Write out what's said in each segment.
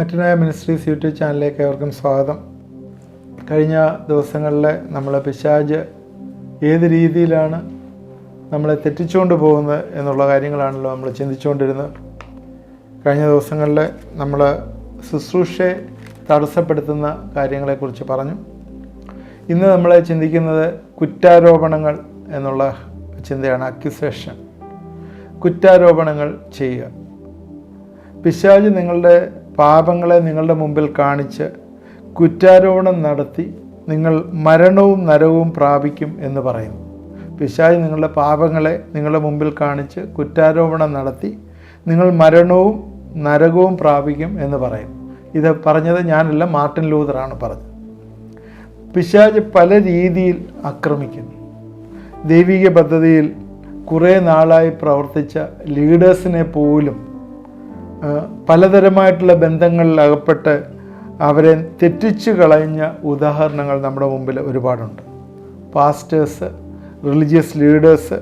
മെറ്റനായ ministries YouTube ചാനലിലേക്ക് ഏവർക്കും സ്വാഗതം. കഴിഞ്ഞ ദിവസങ്ങളിൽ നമ്മൾ പിശാച് ഏത് രീതിയിലാണ് നമ്മളെ തെറ്റിച്ചുകൊണ്ട് പോകുന്നത് എന്നുള്ള കാര്യങ്ങളാണല്ലോ നമ്മൾ ചിന്തിച്ചുകൊണ്ടിരുന്നത്. കഴിഞ്ഞ ദിവസങ്ങളിൽ നമ്മൾ ശുശ്രൂഷയെ തടസ്സപ്പെടുത്തുന്ന കാര്യങ്ങളെക്കുറിച്ച് പറഞ്ഞു. ഇന്ന് നമ്മൾ ചിന്തിക്കുന്നത് കുറ്റാരോപണങ്ങൾ എന്നുള്ള ചിന്തയാണ്. അക്യുസേഷൻ, കുറ്റാരോപണങ്ങൾ ചെയ്യുക. പിശാച് നിങ്ങളുടെ പാപങ്ങളെ നിങ്ങളുടെ മുമ്പിൽ കാണിച്ച് കുറ്റാരോപണം നടത്തി നിങ്ങൾ മരണവും നരകവും പ്രാപിക്കും എന്ന് പറയുന്നു. പിശാച് നിങ്ങളുടെ പാപങ്ങളെ നിങ്ങളുടെ മുമ്പിൽ കാണിച്ച് കുറ്റാരോപണം നടത്തി നിങ്ങൾ മരണവും നരകവും പ്രാപിക്കും എന്ന് പറയും. ഇത് പറഞ്ഞത് ഞാനല്ല, മാർട്ടിൻ ലൂതറാണ് പറഞ്ഞത്. പിശാച് പല രീതിയിൽ ആക്രമിക്കുന്നു. ദൈവിക പദ്ധതിയിൽ കുറേ നാളായി പ്രവർത്തിച്ച ലീഡേഴ്സിനെ പോലും പലതരമായിട്ടുള്ള ബന്ധങ്ങളിൽ അകപ്പെട്ട് അവരെ തെറ്റിച്ചു കളഞ്ഞ ഉദാഹരണങ്ങൾ നമ്മുടെ മുമ്പിൽ ഒരുപാടുണ്ട്. പാസ്റ്റേഴ്സ്, റിലീജിയസ് ലീഡേഴ്സ്,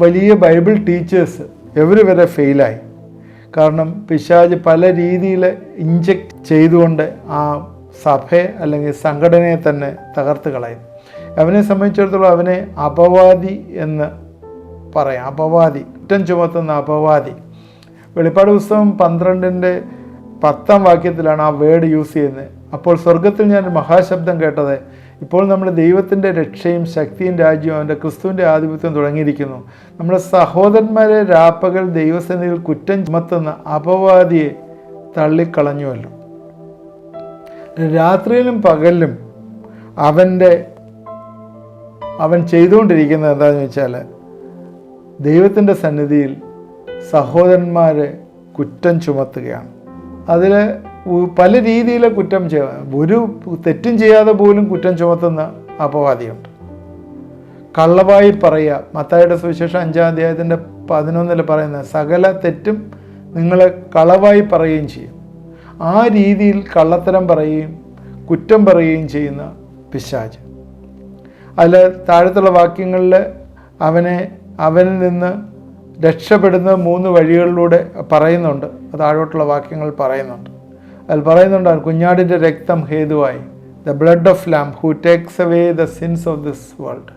വലിയ ബൈബിൾ ടീച്ചേഴ്സ്, ഇവർ വരെ ഫെയിലായി. കാരണം പിശാച് പല രീതിയിൽ ഇഞ്ചക്ട് ചെയ്തുകൊണ്ട് ആ സഭയെ അല്ലെങ്കിൽ സംഘടനയെ തന്നെ തകർത്ത് കളയും. അവനെ സംബന്ധിച്ചിടത്തോളം അവനെ അപവാദി എന്ന് പറയാം. അപവാദി, കുറ്റം ചുമത്തുന്ന അപവാദി. വെളിപ്പാട് പുസ്തകം 12:10 ആ വേർഡ് യൂസ് ചെയ്യുന്നത്. അപ്പോൾ സ്വർഗത്തിൽ ഞാൻ മഹാശബ്ദം കേട്ടത്, ഇപ്പോൾ നമ്മൾ ദൈവത്തിൻ്റെ രക്ഷയും ശക്തിയും രാജ്യവും അവൻ്റെ ക്രിസ്തുവിൻ്റെ ആധിപത്യം തുടങ്ങിയിരിക്കുന്നു. നമ്മുടെ സഹോദരന്മാരെ രാപ്പകൽ ദൈവസന്നിധിയിൽ കുറ്റം ചുമത്തുന്ന അപവാദിയെ തള്ളിക്കളഞ്ഞുവല്ലോ. രാത്രിയിലും പകലിലും അവൻ ചെയ്തുകൊണ്ടിരിക്കുന്നത് എന്താണെന്ന് വെച്ചാൽ ദൈവത്തിൻ്റെ സന്നിധിയിൽ സഹോദരന്മാരെ കുറ്റം ചുമത്തുകയാണ്. അതിൽ പല രീതിയിലെ കുറ്റം ഒരു തെറ്റും ചെയ്യാതെ പോലും കുറ്റം ചുമത്തുന്ന അപവാദിയുണ്ട്. കള്ളവായി പറയുക. മത്തായിയുടെ സുവിശേഷം 5:11 പറയുന്നത് സകല തെറ്റും നിങ്ങളെ കളവായി പറയുകയും ചെയ്യും. ആ രീതിയിൽ കള്ളത്തരം പറയുകയും കുറ്റം പറയുകയും ചെയ്യുന്ന പിശാച്. അതിൽ താഴത്തുള്ള വാക്യങ്ങളിൽ അവനിൽ നിന്ന് രക്ഷപ്പെടുന്ന 3 വഴികളിലൂടെ പറയുന്നുണ്ട്. താഴോട്ടുള്ള വാക്യങ്ങൾ പറയുന്നുണ്ട്. അതിൽ പറയുന്നുണ്ട്, കുഞ്ഞാടിൻ്റെ രക്തം ഹേതുവായി, the blood of lamb who takes away the sins of this world.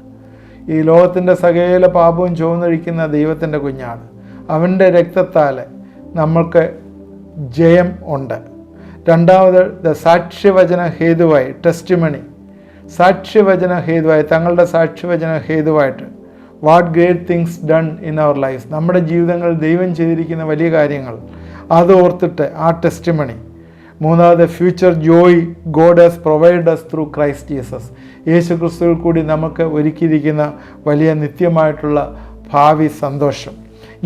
ഈ ലോകത്തിൻ്റെ സകല പാപവും ചുവന്നൊഴിക്കുന്ന ദൈവത്തിൻ്റെ കുഞ്ഞാട്, അവൻ്റെ രക്തത്താൽ നമ്മൾക്ക് ജയം ഉണ്ട്. രണ്ടാമത് ദ സാക്ഷ്യവചന ഹേതുവായി, ടെസ്റ്റിമണി, സാക്ഷ്യവചന ഹേതുവായി, തങ്ങളുടെ സാക്ഷ്യവചന ഹേതുവായിട്ട് what great things done in our life, നമ്മുടെ ജീവിതങ്ങളിൽ ദൈവം ചെയ്തിരിക്കുന്ന വലിയ കാര്യങ്ങൾ അത് ഓർത്തിട്ട് ആ ടെസ്റ്റിമണി. മൂന്നാമത് future joy God has provide us through Christ Jesus, യേശു ക്രിസ്തുവിൽ കൂടി നമുക്ക് ഒരുക്കിയിരിക്കുന്ന വലിയ നിത്യമായിട്ടുള്ള ഭാവി സന്തോഷം.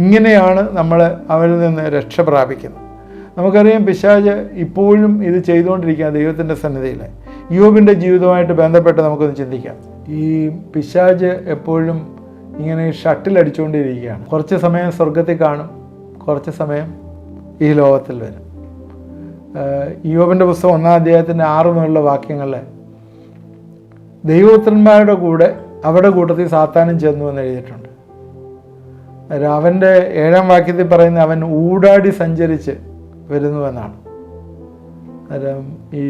ഇങ്ങനെയാണ് നമ്മൾ അവരിൽ നിന്ന് രക്ഷ പ്രാപിക്കുന്നത്. നമുക്കറിയാം പിശാച് ഇപ്പോഴും ഇത് ചെയ്തുകൊണ്ടിരിക്കുക ദൈവത്തിൻ്റെ സന്നിധിയിൽ. യോബിൻ്റെ ജീവിതവുമായിട്ട് ബന്ധപ്പെട്ട് നമുക്കൊന്ന് ചിന്തിക്കാം. ഈ പിശാച് എപ്പോഴും ഇങ്ങനെ ഷട്ടിൽ അടിച്ചുകൊണ്ടിരിക്കുകയാണ്. കുറച്ച് സമയം സ്വർഗത്തിൽ കാണും, കുറച്ച് സമയം ഈ ലോകത്തിൽ വരും. യോബിൻ്റെ പുസ്തകം 1-ാം 6 വാക്യങ്ങളിൽ ദൈവപുത്രന്മാരുടെ കൂടെ അവരുടെ കൂട്ടത്തിൽ സാത്താനും ചെന്നു എന്ന് എഴുതിയിട്ടുണ്ട്. അവൻ്റെ 7-ാം വാക്യത്തിൽ പറയുന്നത് അവൻ ഊടാടി സഞ്ചരിച്ച് വരുന്നുവെന്നാണ്. ഈ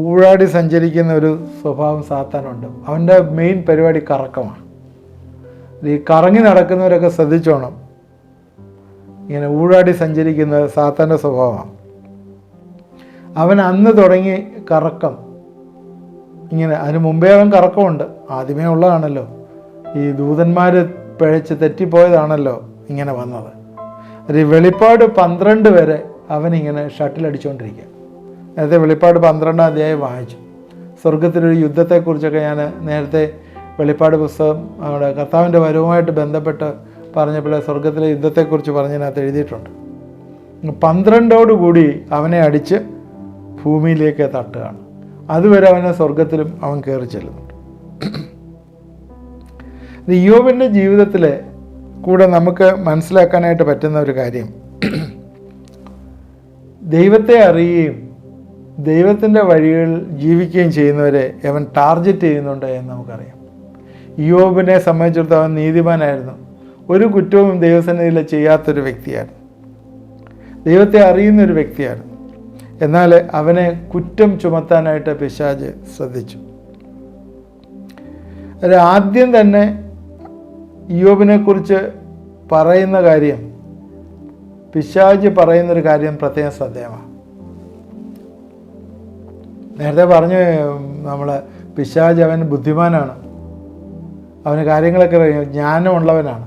ഊടാടി സഞ്ചരിക്കുന്ന ഒരു സ്വഭാവം സാത്താനുണ്ട്. അവൻ്റെ മെയിൻ പരിപാടി കറക്കമാണ്. ഈ കറങ്ങി നടക്കുന്നവരൊക്കെ ശ്രദ്ധിച്ചോണം. ഇങ്ങനെ ഊടാടി സഞ്ചരിക്കുന്നത് സാത്താൻ്റെ സ്വഭാവമാണ്. അവൻ അന്ന് തുടങ്ങി കറക്കം. ഇങ്ങനെ അതിന് മുമ്പേ അവൻ കറക്കമുണ്ട്, ആദ്യമേ ഉള്ളതാണല്ലോ. ഈ ദൂതന്മാർ പിഴച്ച് തെറ്റിപ്പോയതാണല്ലോ ഇങ്ങനെ വന്നത്. വെളിപ്പാട് 12 വരെ അവനിങ്ങനെ ഷട്ടിലടിച്ചുകൊണ്ടിരിക്കുക. നേരത്തെ വെളിപ്പാട് 12-ാം അധ്യായം വായിച്ചു. സ്വർഗത്തിലൊരു യുദ്ധത്തെക്കുറിച്ചൊക്കെ ഞാൻ നേരത്തെ വെളിപ്പാട് പുസ്തകം അവിടെ കർത്താവിൻ്റെ വരവുമായിട്ട് ബന്ധപ്പെട്ട് പറഞ്ഞപ്പോൾ സ്വർഗത്തിലെ യുദ്ധത്തെക്കുറിച്ച് പറഞ്ഞതിനകത്ത് എഴുതിയിട്ടുണ്ട്. 12ഓടുകൂടി അവനെ അടിച്ച് ഭൂമിയിലേക്ക് തട്ടുകയാണ്. അതുവരെ അവനെ സ്വർഗത്തിലും അവൻ കയറി ചെല്ലുന്നുണ്ട്. യോബിൻ്റെ ജീവിതത്തിലെ കൂടെ നമുക്ക് മനസ്സിലാക്കാനായിട്ട് പറ്റുന്ന ഒരു കാര്യം, ദൈവത്തെ അറിയുകയും ദൈവത്തിൻ്റെ വഴികളിൽ ജീവിക്കുകയും ചെയ്യുന്നവരെ അവൻ ടാർഗറ്റ് ചെയ്യുന്നുണ്ട് എന്ന് നമുക്കറിയാം. യോബിനെ സംബന്ധിച്ചിടത്തോളം അവൻ നീതിമാനായിരുന്നു. ഒരു കുറ്റവും ദൈവസന്നിധിയിൽ ചെയ്യാത്തൊരു വ്യക്തിയായിരുന്നു. ദൈവത്തെ അറിയുന്നൊരു വ്യക്തിയായിരുന്നു. എന്നാൽ അവനെ കുറ്റം ചുമത്താനായിട്ട് പിശാച് ശ്രദ്ധിച്ചു. ആദ്യം തന്നെ ഇയ്യോബിനെക്കുറിച്ച് പറയുന്ന കാര്യം, പിശാച് പറയുന്നൊരു കാര്യം പ്രത്യേകം ശ്രദ്ധേയമാണ്. നേരത്തെ പറഞ്ഞു നമ്മൾ, പിശാച് അവൻ ബുദ്ധിമാനാണ്, അവന് കാര്യങ്ങളൊക്കെ അറിയാം, ജ്ഞാനമുള്ളവനാണ്,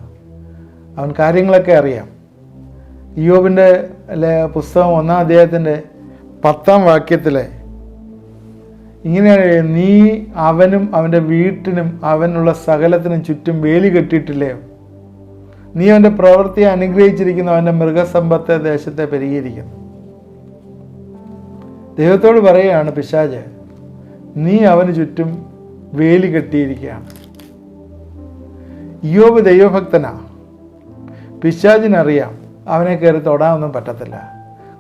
അവൻ കാര്യങ്ങളൊക്കെ അറിയാം. ഇയ്യോബിൻ്റെ പുസ്തകം 1-ാം അധ്യായത്തിൻ്റെ 10-ാം വാക്യത്തിൽ ഇങ്ങനെയാണ്: നീ അവനും അവൻ്റെ വീട്ടിനും അവനുള്ള സകലത്തിനും ചുറ്റും വേലി കെട്ടിയിട്ടില്ലയോ? നീ അവൻ്റെ പ്രവൃത്തിയെ അനുഗ്രഹിച്ചിരിക്കുന്നു, അവൻ്റെ മൃഗസമ്പത്തെ ദേശത്തെ പെരുകിയിരിക്കുന്നു. ദൈവത്തോട് പറയുകയാണ് പിശാച്, നീ അവന് ചുറ്റും വേലി കെട്ടിയിരിക്കുകയാണ്. ഇയ്യോബ് ദൈവഭക്തനാണ്. പിശാചിനറിയാം അവനെ കയറി തൊടാനൊന്നും പറ്റത്തില്ല.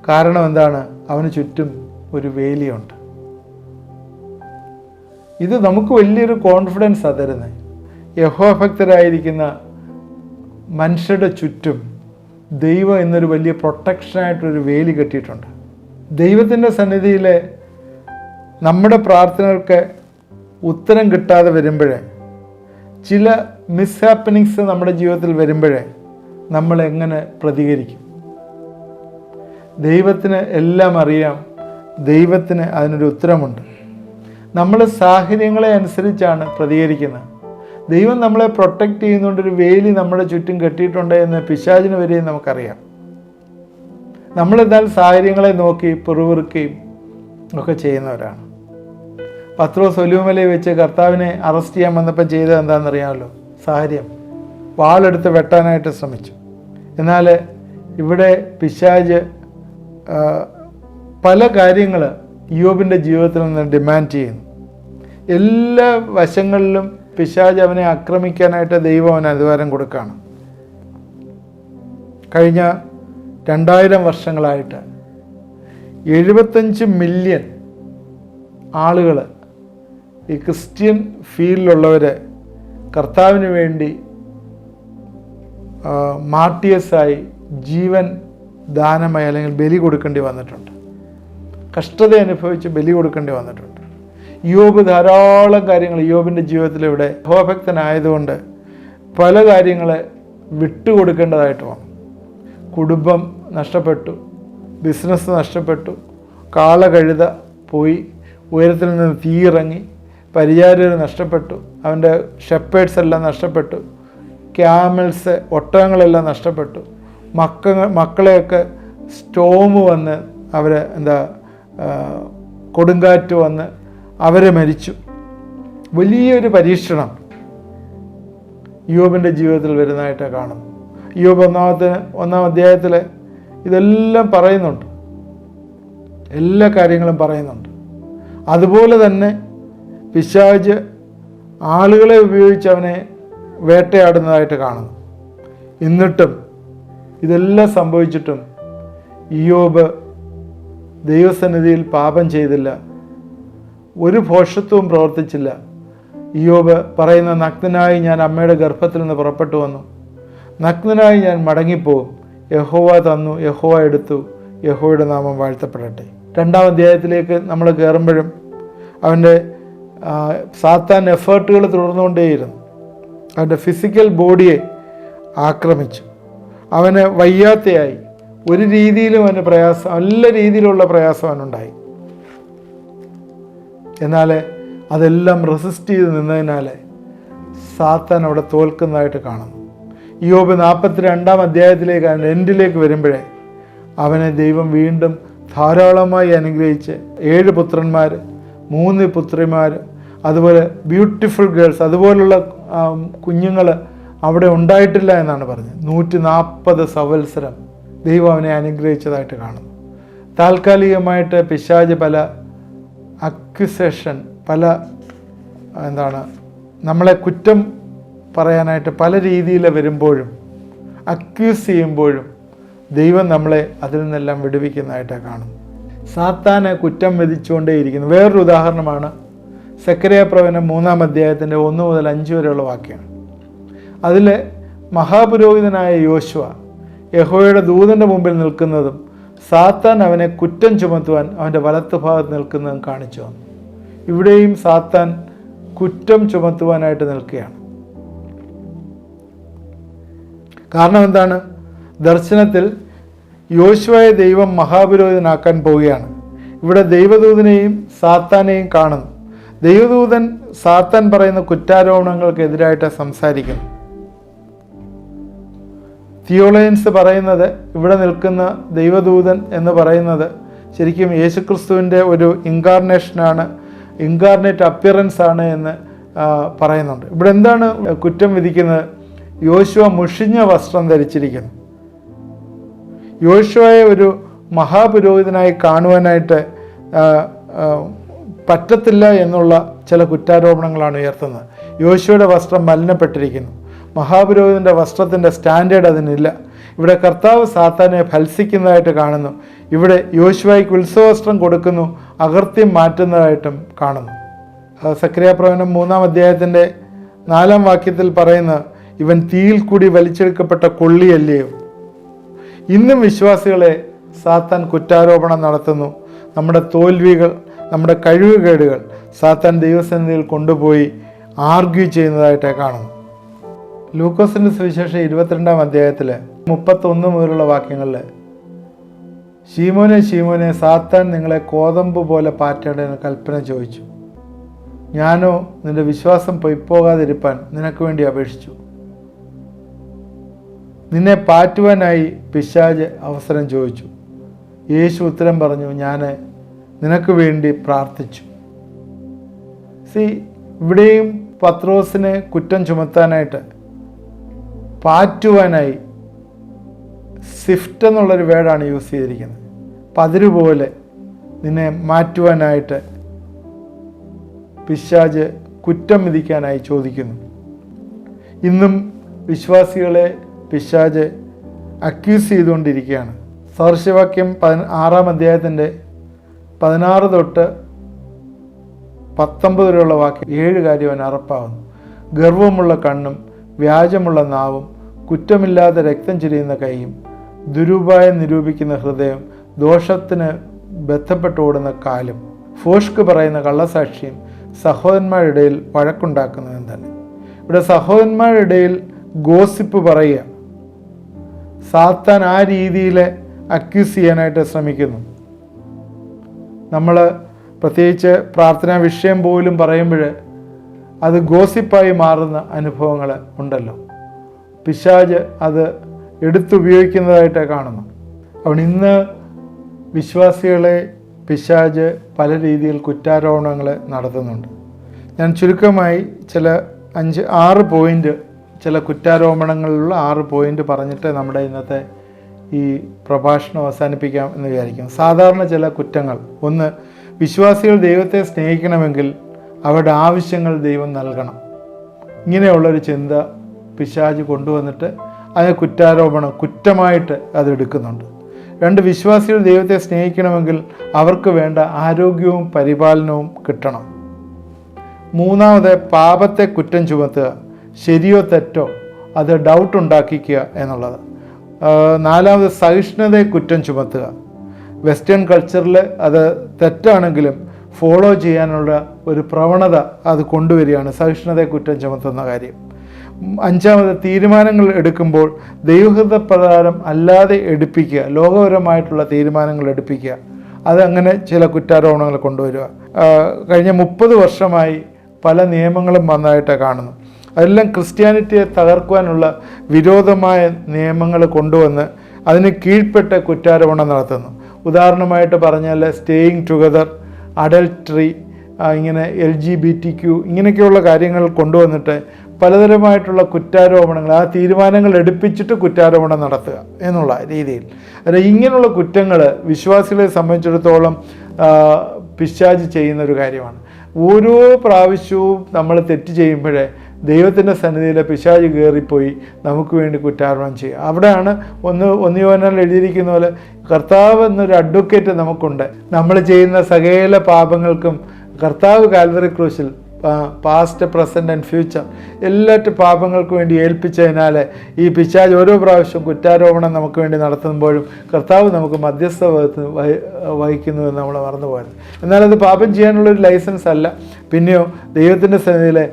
കാരണം എന്താണ്? അവന് ചുറ്റും ഒരു വേലിയുണ്ട്. ഇത് നമുക്ക് വലിയൊരു കോൺഫിഡൻസാണ് തരുന്നത്. യഹോഭക്തരായിരിക്കുന്ന മനുഷ്യരുടെ ചുറ്റും ദൈവം എന്നൊരു വലിയ പ്രൊട്ടക്ഷനായിട്ടൊരു വേലി കെട്ടിയിട്ടുണ്ട്. ദൈവത്തിൻ്റെ സന്നിധിയിൽ നമ്മുടെ പ്രാർത്ഥനകൾക്ക് ഉത്തരം കിട്ടാതെ വരുമ്പോഴേ, ചില മിസ്ഹാപ്പനിങ്സ് നമ്മുടെ ജീവിതത്തിൽ വരുമ്പോഴേ നമ്മൾ എങ്ങനെ പ്രതികരിക്കും? ദൈവത്തിന് എല്ലാം അറിയാം, ദൈവത്തിന് അതിനൊരു ഉത്തരമുണ്ട്. നമ്മൾ സാഹചര്യങ്ങളെ അനുസരിച്ചാണ് പ്രതികരിക്കുന്നത്. ദൈവം നമ്മളെ പ്രൊട്ടക്റ്റ് ചെയ്യുന്നതുകൊണ്ടൊരു വേലി നമ്മുടെ ചുറ്റും കെട്ടിയിട്ടുണ്ട് എന്ന് പിശാചിന് വരെയും നമുക്കറിയാം. നമ്മളെന്നാൽ സാഹചര്യങ്ങളെ നോക്കി പിറുപിറുക്കുകയും ഒക്കെ ചെയ്യുന്നവരാണ്. പത്രോസ് ഒലിവുമലയിൽ വെച്ച് കർത്താവിനെ അറസ്റ്റ് ചെയ്യാൻ വന്നപ്പോൾ ചെയ്തത് എന്താണെന്നറിയാമല്ലോ? സാഹചര്യം. വാളെടുത്ത് വെട്ടാനായിട്ട് ശ്രമിച്ചു. എന്നാൽ ഇവിടെ പിശാച് പല കാര്യങ്ങൾ ഇയ്യോബിൻ്റെ ജീവിതത്തിൽ നിന്ന് ഡിമാൻഡ് ചെയ്യുന്നു. എല്ലാ വശങ്ങളിലും പിശാച് അവനെ ആക്രമിക്കാനായിട്ട് ദൈവം അവന് അധികാരം കൊടുക്കുകയാണ്. കഴിഞ്ഞ 2000 വർഷങ്ങളായിട്ട് 75 മില്യൺ ആളുകൾ, ഈ ക്രിസ്ത്യൻ ഫീൽഡിലുള്ളവർ, കർത്താവിന് വേണ്ടി മാർട്ടിയസായി ജീവൻ ദാനമായി അല്ലെങ്കിൽ ബലി കൊടുക്കേണ്ടി വന്നിട്ടുണ്ട്. കഷ്ടത അനുഭവിച്ച് ബലി കൊടുക്കേണ്ടി വന്നിട്ടുണ്ട്. ഇയ്യോബ് ധാരാളം കാര്യങ്ങൾ ഇയ്യോബിൻ്റെ ജീവിതത്തിൽ ഇവിടെ യഹോഭക്തനായതുകൊണ്ട് പല കാര്യങ്ങളെ വിട്ടുകൊടുക്കേണ്ടതായിട്ട് വന്നു. കുടുംബം നഷ്ടപ്പെട്ടു, ബിസിനസ് നഷ്ടപ്പെട്ടു, കാള കഴുത പോയി, ഉയരത്തിൽ നിന്ന് തീയിറങ്ങി, പരിചാരകർ നഷ്ടപ്പെട്ടു, അവൻ്റെ ഷെപ്പേഡ്സ് എല്ലാം നഷ്ടപ്പെട്ടു, ക്യാമൽസ് ഒട്ടകങ്ങളെല്ലാം നഷ്ടപ്പെട്ടു, മക്കളെയൊക്കെ സ്റ്റോം വന്ന് കൊടുങ്കാറ്റ് വന്ന് അവരെ മരിച്ചു. വലിയൊരു പരീക്ഷണം ഇയ്യോബിൻ്റെ ജീവിതത്തിൽ വരുന്നതായിട്ട് കാണുന്നു. ഇയ്യോബ് 1-ാം അധ്യായത്തിൽ ഇതെല്ലാം പറയുന്നുണ്ട്, എല്ലാ കാര്യങ്ങളും പറയുന്നുണ്ട്. അതുപോലെ തന്നെ പിശാച് ആളുകളെ ഉപയോഗിച്ച് അവനെ വേട്ടയാടുന്നതായിട്ട് കാണുന്നു. എന്നിട്ടും ഇതെല്ലാം സംഭവിച്ചിട്ടും ഇയ്യോബ് ദൈവസന്നിധിയിൽ പാപം ചെയ്തില്ല, ഒരു ഭോഷത്വവും പ്രവർത്തിച്ചില്ല. ഇയ്യോബ് പറയുന്ന, നഗ്നനായി ഞാൻ അമ്മയുടെ ഗർഭത്തിൽ നിന്ന് പുറപ്പെട്ടു വന്നു, നഗ്നനായി ഞാൻ മടങ്ങിപ്പോകും. യഹോവ തന്നു, യഹോവ എടുത്തു, യഹോവയുടെ നാമം വാഴ്ത്തപ്പെടട്ടെ. 2-ാം അധ്യായത്തിലേക്ക് നമ്മൾ കയറുമ്പോഴും അവൻ്റെ സാത്താൻ എഫേർട്ടുകൾ തുടർന്നുകൊണ്ടേയിരുന്നു. അവൻ്റെ ഫിസിക്കൽ ബോഡിയെ ആക്രമിച്ചു. അവന് വയ്യാത്തയായി. ഒരു രീതിയിലും അവന് പ്രയാസം, എല്ലാ രീതിയിലുള്ള പ്രയാസം അവനുണ്ടായി. എന്നാൽ അതെല്ലാം റെസിസ്റ്റ് ചെയ്ത് നിന്നതിനാൽ സാത്താൻ അവിടെ തോൽക്കുന്നതായിട്ട് കാണുന്നു. ഇയ്യോബ് 42-ാം അധ്യായത്തിലേക്ക്, അവൻ്റെ എൻഡിലേക്ക് വരുമ്പോഴേ അവനെ ദൈവം വീണ്ടും ധാരാളമായി അനുഗ്രഹിച്ച് 7 പുത്രന്മാർ, 3 പുത്രിമാർ, അതുപോലെ ബ്യൂട്ടിഫുൾ ഗേൾസ്, അതുപോലുള്ള കുഞ്ഞുങ്ങൾ അവിടെ ഉണ്ടായിട്ടില്ല എന്നാണ് പറഞ്ഞത്. 140 സംവത്സരം ദൈവം അവനെ അനുഗ്രഹിച്ചതായിട്ട് കാണുന്നു. താൽക്കാലികമായിട്ട് പിശാച് പല അക്യുസേഷൻ, പല നമ്മളെ കുറ്റം പറയാനായിട്ട് പല രീതിയിൽ വരുമ്പോഴും, അക്യൂസ് ചെയ്യുമ്പോഴും ദൈവം നമ്മളെ അതിൽ നിന്നെല്ലാം വിടുവിക്കുന്നതായിട്ട് കാണുന്നു. സാത്താനെ കുറ്റം വിധിച്ചുകൊണ്ടേയിരിക്കുന്നു. വേറൊരു ഉദാഹരണമാണ് സെക്കറിയ പ്രവചനം 3-ാം അധ്യായത്തിൻ്റെ 1 മുതൽ 5 വരെയുള്ള വാക്യമാണ്. അതിൽ മഹാപുരോഹിതനായ യോശുവ യഹോവയുടെ ദൂതൻ്റെ മുമ്പിൽ നിൽക്കുന്നതും സാത്താൻ അവനെ കുറ്റം ചുമത്തുവാൻ അവൻ്റെ വലത്തുഭാഗത്ത് നിൽക്കുന്നതും കാണിച്ചു വന്നു. ഇവിടെയും സാത്താൻ കുറ്റം ചുമത്തുവാനായിട്ട് നിൽക്കുകയാണ്. കാരണം എന്താണ്? ദർശനത്തിൽ യോശുവയെ ദൈവം മഹാപുരോഹിതനാക്കാൻ പോവുകയാണ്. ഇവിടെ ദൈവദൂതനെയും സാത്താനെയും കാണുന്നു. ദൈവദൂതൻ സാത്താൻ പറയുന്ന കുറ്റാരോപണങ്ങൾക്കെതിരായിട്ട് സംസാരിക്കുന്നു. തിയോളജൻസ് പറയുന്നത് ഇവിടെ നിൽക്കുന്ന ദൈവദൂതൻ എന്ന് പറയുന്നത് ശരിക്കും യേശുക്രിസ്തുവിൻ്റെ ഒരു ഇൻകാർണേഷനാണ്, ഇൻകാർണേറ്റ് അപ്പിയറൻസ് ആണ് എന്ന് പറയുന്നുണ്ട്. ഇവിടെ എന്താണ് കുറ്റം വിധിക്കുന്നത്? യോശുവ മുഷിഞ്ഞ വസ്ത്രം ധരിച്ചിരിക്കുന്നു. യോശുവയെ ഒരു മഹാപുരോഹിതനായി കാണുവാനായിട്ട് പറ്റത്തില്ല എന്നുള്ള ചില കുറ്റാരോപണങ്ങളാണ് ഉയർത്തുന്നത്. യോശുവയുടെ വസ്ത്രം മലിനപ്പെട്ടിരിക്കുന്നു. മഹാപുരോഹിതൻ്റെ വസ്ത്രത്തിൻ്റെ സ്റ്റാൻഡേർഡ് അതിനില്ല. ഇവിടെ കർത്താവ് സാത്താനെ ഭത്സിക്കുന്നതായിട്ട് കാണുന്നു. ഇവിടെ യോശുവയ്ക്ക് ഉത്സവവസ്ത്രം കൊടുക്കുന്നു, അകൃത്യം മാറ്റുന്നതായിട്ടും കാണുന്നു. സക്രിയ പ്രവചനം 3-ാം അധ്യായത്തിൻ്റെ 4-ാം വാക്യത്തിൽ പറയുന്ന ഇവൻ തീയിൽ കൂടി വലിച്ചെടുക്കപ്പെട്ട കൊള്ളിയല്ലയോ. ഇന്നും വിശ്വാസികളെ സാത്താൻ കുറ്റാരോപണം നടത്തുന്നു. നമ്മുടെ തോൽവികൾ, നമ്മുടെ കഴിവുകേടുകൾ സാത്താൻ ദൈവസന്നിധിയിൽ കൊണ്ടുപോയി ആർഗ്യൂ ചെയ്യുന്നതായിട്ട് കാണുന്നു. ലൂക്കോസിൻ്റെ സുവിശേഷം 22-ാം അധ്യായത്തിൽ 31 മുതലുള്ള വാക്യങ്ങളിൽ ശീമോനെ ശീമോനെ, സാത്താൻ നിങ്ങളെ കോതമ്പ് പോലെ പാറ്റേണ്ടതിന് കൽപ്പന ചോദിച്ചു. ഞാനോ നിന്റെ വിശ്വാസം പൊയ്പോകാതിരിപ്പാൻ നിനക്ക് വേണ്ടി അപേക്ഷിച്ചു. നിന്നെ പാറ്റുവാനായി പിശാച് അവസരം ചോദിച്ചു. യേശു ഉത്തരം പറഞ്ഞു, ഞാൻ നിനക്ക് വേണ്ടി പ്രാർത്ഥിച്ചു. ഇവിടെയും പത്രോസിനെ കുറ്റം ചുമത്താനായിട്ട്, പാറ്റുവാനായി, സിഫ്റ്റ് എന്നുള്ളൊരു വേർഡാണ് യൂസ് ചെയ്തിരിക്കുന്നത്. പതിരുപോലെ നിന്നെ മാറ്റുവാനായിട്ട് പിശാച് കുറ്റം വിധിക്കാനായി ചോദിക്കുന്നു. ഇന്നും വിശ്വാസികളെ പിശാച് അക്യൂസ് ചെയ്തുകൊണ്ടിരിക്കുകയാണ്. സദൃശവാക്യം 6-ാം അധ്യായത്തിൻ്റെ 16 തൊട്ട് 19 വരെയുള്ള വാക്യം 7 കാര്യം അവൻ അറപ്പാകുന്നു. ഗർവമുള്ള കണ്ണും വ്യാജമുള്ള നാവും കുറ്റമില്ലാതെ രക്തം ചൊരിയുന്ന കൈയും ദുരുപായം നിരൂപിക്കുന്ന ഹൃദയം ദോഷത്തിന് ബന്ധപ്പെട്ടോടുന്ന കാലും ഫോഷ്ക്ക് പറയുന്ന കള്ളസാക്ഷിയും സഹോദരന്മാരുടെ ഇടയിൽ വഴക്കുണ്ടാക്കുന്നതും തന്നെ. ഇവിടെ സഹോദരന്മാരുടെ ഇടയിൽ ഗോസിപ്പ് പറയുക. സാത്താൻ ആ രീതിയിൽ അക്യൂസ് ചെയ്യാനായിട്ട് ശ്രമിക്കുന്നു. നമ്മൾ പ്രത്യേകിച്ച് പ്രാർത്ഥനാ വിഷയം പോലും പറയുമ്പോൾ അത് ഗോസിപ്പായി മാറുന്ന അനുഭവങ്ങൾ ഉണ്ടല്ലോ. പിശാച് അത് എടുത്തുപയോഗിക്കുന്നതായിട്ട് കാണുന്നു. അതുകൊണ്ട് ഇന്ന് വിശ്വാസികളെ പിശാച് പല രീതിയിൽ കുറ്റാരോപണങ്ങൾ നടത്തുന്നുണ്ട്. ഞാൻ ചുരുക്കമായി ചില 5-6 പോയിൻ്റ്, ചില കുറ്റാരോപണങ്ങളിലുള്ള 6 പോയിൻ്റ് പറഞ്ഞിട്ട് നമ്മുടെ ഇന്നത്തെ ഈ പ്രഭാഷണം അവസാനിപ്പിക്കാം എന്ന് വിചാരിക്കും. സാധാരണ ചില കുറ്റങ്ങൾ: 1, വിശ്വാസികൾ ദൈവത്തെ സ്നേഹിക്കണമെങ്കിൽ അവരുടെ ആവശ്യങ്ങൾ ദൈവം നൽകണം. ഇങ്ങനെയുള്ളൊരു ചിന്ത പിശാച് കൊണ്ടുവന്നിട്ട് അതിന് കുറ്റാരോപണം, കുറ്റമായിട്ട് അതെടുക്കുന്നുണ്ട്. 2, വിശ്വാസികൾ ദൈവത്തെ സ്നേഹിക്കണമെങ്കിൽ അവർക്ക് വേണ്ട ആരോഗ്യവും പരിപാലനവും കിട്ടണം. 3, പാപത്തെ കുറ്റം ചുമത്തുക, ശരിയോ തെറ്റോ അത് ഡൗട്ട് ഉണ്ടാക്കിക്കുക എന്നുള്ളത്. 4, സഹിഷ്ണുതയെ കുറ്റം ചുമത്തുക. വെസ്റ്റേൺ കൾച്ചറിൽ അത് തെറ്റാണെങ്കിലും ഫോളോ ചെയ്യാനുള്ള ഒരു പ്രവണത അത് കൊണ്ടുവരികയാണ്, സഹിഷ്ണുതയെ കുറ്റം ചുമത്തുന്ന കാര്യം. 5, തീരുമാനങ്ങൾ എടുക്കുമ്പോൾ ദൈവഹിതപ്രകാരം അല്ലാതെ എടുപ്പിക്കുക, ലോകപരമായിട്ടുള്ള തീരുമാനങ്ങൾ എടുപ്പിക്കുക. അതങ്ങനെ ചില കുറ്റാരോപണങ്ങൾ കൊണ്ടുവരിക. കഴിഞ്ഞ 30 വർഷമായി പല നിയമങ്ങളും വന്നതായിട്ട് കാണുന്നു. അതെല്ലാം ക്രിസ്ത്യാനിറ്റിയെ തകർക്കുവാനുള്ള വിരോധമായ നിയമങ്ങൾ കൊണ്ടുവന്ന് അതിന് കീഴ്പ്പെട്ട് കുറ്റാരോപണം നടത്തുന്നു. ഉദാഹരണമായിട്ട് പറഞ്ഞാൽ സ്റ്റേയിങ് ടുഗദർ, അഡൽട്ടറി, ഇങ്ങനെ LGBTQ ഇങ്ങനെയൊക്കെയുള്ള കാര്യങ്ങൾ കൊണ്ടുവന്നിട്ട് പലതരമായിട്ടുള്ള കുറ്റാരോപണങ്ങൾ, ആ തീരുമാനങ്ങൾ എടുപ്പിച്ചിട്ട് കുറ്റാരോപണം നടത്തുക എന്നുള്ള രീതിയിൽ. അതായത് ഇങ്ങനെയുള്ള കുറ്റങ്ങൾ വിശ്വാസികളെ സംബന്ധിച്ചിടത്തോളം പിശാച് ചെയ്യുന്നൊരു കാര്യമാണ്. ഓരോ പ്രാവശ്യവും നമ്മൾ തെറ്റ് ചെയ്യുമ്പോഴേ ദൈവത്തിൻ്റെ സന്നിധിയിൽ പിശാച് കയറിപ്പോയി നമുക്ക് വേണ്ടി കുറ്റാരോപണം ചെയ്യുക. അവിടെയാണ് 1 യോഹന്നാനിൽ എഴുതിയിരിക്കുന്ന പോലെ കർത്താവ് എന്നൊരു അഡ്വക്കേറ്റ് നമുക്കുണ്ട്. നമ്മൾ ചെയ്യുന്ന സകല പാപങ്ങൾക്കും കർത്താവ് കാൽവറി ക്രൂശിൽ പാസ്റ്റ്, പ്രസൻറ്റ് ആൻഡ് ഫ്യൂച്ചർ എല്ലാറ്റ് പാപങ്ങൾക്ക് വേണ്ടി ഏൽപ്പിച്ചതിനാൽ ഈ പിശാച് ഓരോ പ്രാവശ്യം കുറ്റാരോപണം നമുക്ക് വേണ്ടി നടത്തുമ്പോഴും കർത്താവ് നമുക്ക് മധ്യസ്ഥ വഹിക്കുന്നുവെന്ന് നമ്മൾ മറന്നുപോയത്. എന്നാൽ അത് പാപം ചെയ്യാനുള്ളൊരു ലൈസൻസ് അല്ല. പിന്നെയോ ദൈവത്തിൻ്റെ സന്നിധിയിലെ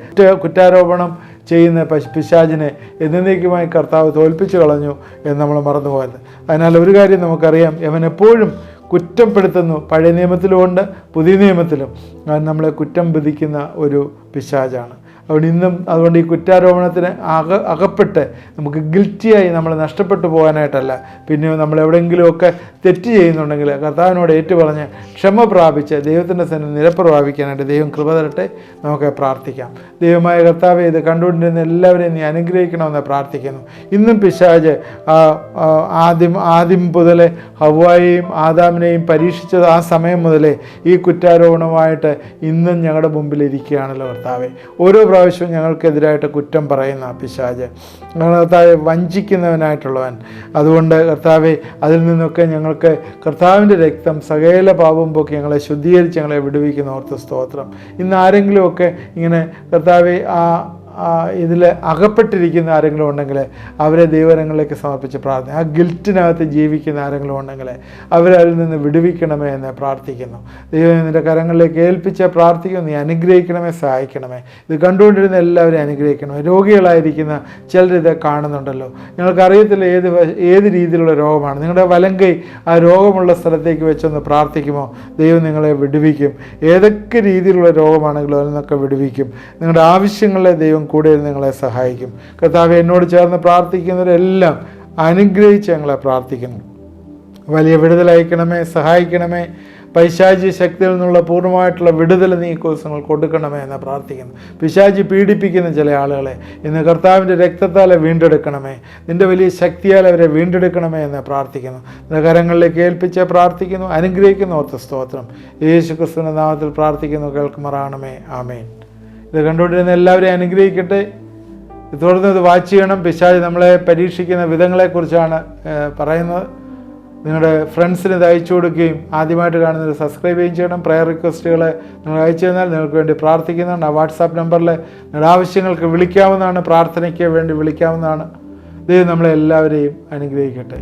കുറ്റാരോപണം ചെയ്യുന്ന പിശാചിനെ എന്നേക്കുമായി കർത്താവ് തോൽപ്പിച്ചു കളഞ്ഞു എന്ന് നമ്മൾ മറന്നുപോയത്. അതിനാൽ ഒരു കാര്യം നമുക്കറിയാം, അവൻ എപ്പോഴും കുറ്റപ്പെടുത്തുന്നു. പഴയ നിയമത്തിലുമുണ്ട്, പുതിയ നിയമത്തിലും നമ്മളെ കുറ്റം വിധിക്കുന്ന ഒരു പിശാചാണ്. അതുകൊണ്ട് ഈ കുറ്റാരോപണത്തിന് അകപ്പെട്ട് നമുക്ക് ഗിൽറ്റിയായി നമ്മൾ നഷ്ടപ്പെട്ടു പോകാനായിട്ടല്ല, പിന്നെ നമ്മൾ എവിടെയെങ്കിലുമൊക്കെ തെറ്റ് ചെയ്യുന്നുണ്ടെങ്കിൽ കർത്താവിനോട് ഏറ്റുപറഞ്ഞ് ക്ഷമ പ്രാപിച്ച് ദൈവത്തിൻ്റെ സന്നിധിയിൽ നിരപ്പ് പ്രാപിക്കാനായിട്ട് ദൈവം കൃപ തരട്ടെ. നമുക്ക് പ്രാർത്ഥിക്കാം. ദൈവമായ കർത്താവെ, ഇത് കണ്ടുകൊണ്ടിരുന്ന എല്ലാവരെയും നീ അനുഗ്രഹിക്കണമെന്ന് പ്രാർത്ഥിക്കുന്നു. ഇന്നും പിശാച് ആദ്യം മുതലേ ഹവ്വായെയും ആദാമിനെയും പരീക്ഷിച്ചത് ആ സമയം മുതലേ ഈ കുറ്റാരോപണമായിട്ട് ഇന്നും ഞങ്ങളുടെ മുമ്പിൽ ഇരിക്കുകയാണല്ലോ കർത്താവെ. ഓരോ പ്രാവശ്യവും ഞങ്ങൾക്കെതിരായിട്ട് കുറ്റം പറയുന്ന പിശാച്, കർത്താവെ വഞ്ചിക്കുന്നവനായിട്ടുള്ളവൻ. അതുകൊണ്ട് കർത്താവെ, അതിൽ നിന്നൊക്കെ ഞങ്ങൾക്ക് കർത്താവിൻ്റെ രക്തം സകല പാപം പോക്കി ഞങ്ങളെ ശുദ്ധീകരിച്ച് ഞങ്ങളെ വിടുവിക്കുന്ന ഓർത്ത് സ്തോത്രം. ഇന്ന് ആരെങ്കിലുമൊക്കെ ഇങ്ങനെ കർത്താവെ ഇതിൽ അകപ്പെട്ടിരിക്കുന്ന ആരെങ്കിലും ഉണ്ടെങ്കിൽ അവരെ ദൈവകരങ്ങളിലേക്ക് സമർപ്പിച്ച് പ്രാർത്ഥന. ആ ഗിൽറ്റിനകത്ത് ജീവിക്കുന്ന ആരെങ്കിലും ഉണ്ടെങ്കിൽ അവരെ അതിൽ നിന്ന് വിടുവിക്കണമേ എന്ന് പ്രാർത്ഥിക്കുന്നു. ദൈവം നിൻ്റെ കരങ്ങളിലേക്ക് ഏൽപ്പിച്ച് പ്രാർത്ഥിക്കുന്നു. നീ അനുഗ്രഹിക്കണമേ, സഹായിക്കണമേ. ഇത് കണ്ടുകൊണ്ടിരുന്ന എല്ലാവരെയും അനുഗ്രഹിക്കണമേ. രോഗികളായിരിക്കുന്ന ചിലരിത് കാണുന്നുണ്ടല്ലോ, ഞങ്ങൾക്കറിയത്തില്ല ഏത് രീതിയിലുള്ള രോഗമാണ്. നിങ്ങളുടെ വലങ്കൈ ആ രോഗമുള്ള സ്ഥലത്തേക്ക് വെച്ചൊന്ന് പ്രാർത്ഥിക്കുമോ, ദൈവം നിങ്ങളെ വിടുവിക്കും. ഏതൊക്കെ രീതിയിലുള്ള രോഗമാണെങ്കിലും അതിൽ നിന്നൊക്കെ വിടുവിക്കും. നിങ്ങളുടെ ആവശ്യങ്ങളെ ദൈവം കൂടെ നിങ്ങളെ സഹായിക്കും. കർത്താവേ, എന്നോട് ചേർന്ന് പ്രാർത്ഥിക്കുന്നവരെല്ലാം അനുഗ്രഹിച്ച് ഞങ്ങളെ പ്രാർത്ഥിക്കുന്നു. വലിയ വിടുതലയക്കണമേ, സഹായിക്കണമേ. പൈശാചി ശക്തിയിൽ നിന്നുള്ള പൂർണ്ണമായിട്ടുള്ള വിടുതൽ നീ ദിവസങ്ങൾ കൊടുക്കണമേ എന്ന് പ്രാർത്ഥിക്കുന്നു. പിശാചി പീഡിപ്പിക്കുന്ന ചില ആളുകളെ ഇന്ന് കർത്താവിൻ്റെ രക്തത്താലെ വീണ്ടെടുക്കണമേ. നിൻ്റെ വലിയ ശക്തിയാൽ അവരെ വീണ്ടെടുക്കണമേ എന്ന് പ്രാർത്ഥിക്കുന്നു. നിന്റെ കരങ്ങളിലേക്ക് ഏൽപ്പിച്ച് പ്രാർത്ഥിക്കുന്നു, അനുഗ്രഹിക്കുന്നു. ഓർത്ത് സ്തോത്രം. യേശു ക്രിസ്തുവിൻ്റെ നാമത്തിൽ പ്രാർത്ഥിക്കുന്നു, കേൾക്കുമാറാകണമേ. ആമേൻ. ഇത് കണ്ടുകൊണ്ടിരുന്ന എല്ലാവരെയും അനുഗ്രഹിക്കട്ടെ. തുടർന്ന് ഇത് വാച്ച് ചെയ്യണം. പിശാച് നമ്മളെ പരീക്ഷിക്കുന്ന വിധങ്ങളെക്കുറിച്ചാണ് പറയുന്നത്. നിങ്ങളുടെ ഫ്രണ്ട്സിന് ഇത് അയച്ചു കൊടുക്കുകയും ആദ്യമായിട്ട് കാണുന്നവർ സബ്സ്ക്രൈബ് ചെയ്യുകയും ചെയ്യണം. പ്രയർ റിക്വസ്റ്റുകൾ നിങ്ങൾ അയച്ചു തന്നാൽ നിങ്ങൾക്ക് വേണ്ടി പ്രാർത്ഥിക്കുന്നതാണ്. ആ വാട്സാപ്പ് നമ്പറിൽ നിങ്ങളുടെ ആവശ്യങ്ങൾക്ക് വിളിക്കാവുന്നതാണ്, പ്രാർത്ഥനയ്ക്ക് വേണ്ടി വിളിക്കാവുന്നതാണ്. ദൈവം നമ്മളെ എല്ലാവരെയും അനുഗ്രഹിക്കട്ടെ.